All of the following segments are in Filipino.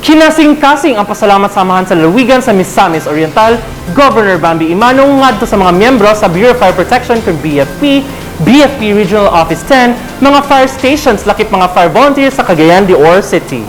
Kinasing Kasing ang pasalamat samahan sa lalawigan sa Misamis Oriental, Governor Bambi Kinasing ngadto sa mga miyembro sa Bureau of Fire Protection kung BFP Regional Office 10, mga fire stations lakip mga fire volunteers sa Cagayan de Oro City.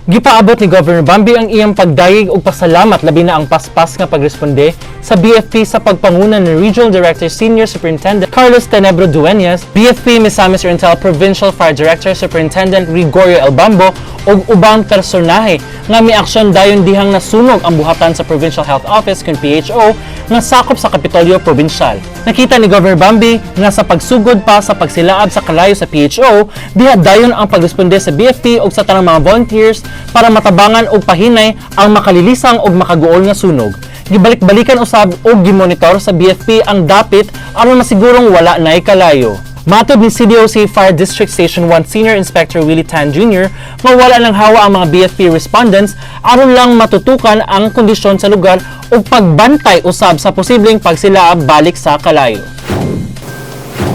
Gipaabot ni Governor Bambi ang iyang pagdayeg ug pasalamat labi na ang paspas nga pagresponde sa BFP sa pagpanguna ni Regional Director Senior Superintendent Carlos Tenebro Dueñas, BFP Misamis Oriental Provincial Fire Director Superintendent Gregorio Albambo ug ubang personahe nga miaksyon dayon dihang nasunog ang buhatan sa Provincial Health Office kun PHO nga sakop sa Kapitolyo Provincial. Nakita ni Governor Bambi nga sa pagsugod pa sa pagsilaab sa kalayo sa PHO, diha dayon ang pagresponde sa BFP ug sa tanang mga volunteers para matabangan og pahinay ang makalilisang ug makaguol nga sunog. Gibalik-balikan usab og gimonitor sa BFP ang dapit aron masigurong wala nay kalayo. Matod ni CDOC Fire District Station 1 Senior Inspector Willie Tan Jr., mawala ng hawa ang mga BFP respondents aron lang matutukan ang kondisyon sa lugar o pagbantay usab sa posibleng pagsilaab balik sa kalayo.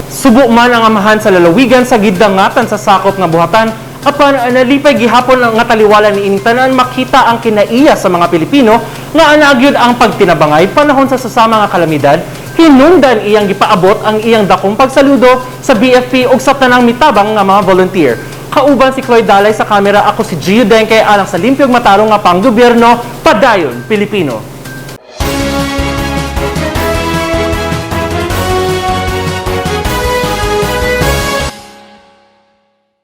Subo man ang amahan sa lalawigan sa gidangatan sa sakop nga buhatan apan nalipay gihapon ang nga taliwala ni tanan makita ang kinaiya sa mga Pilipino nga anagyod ang pagtinabangay panahon sa sasama nga kalamidad. Hinungdan iyang gipaabot ang iyang dakong pagsaludo sa BFP ug sa tanang mitabang nga mga volunteer. Kauban si Chloe Dalay sa kamera, ako si Gio Denke alang sa limpyog matarong nga panggobyerno, padayon Pilipino.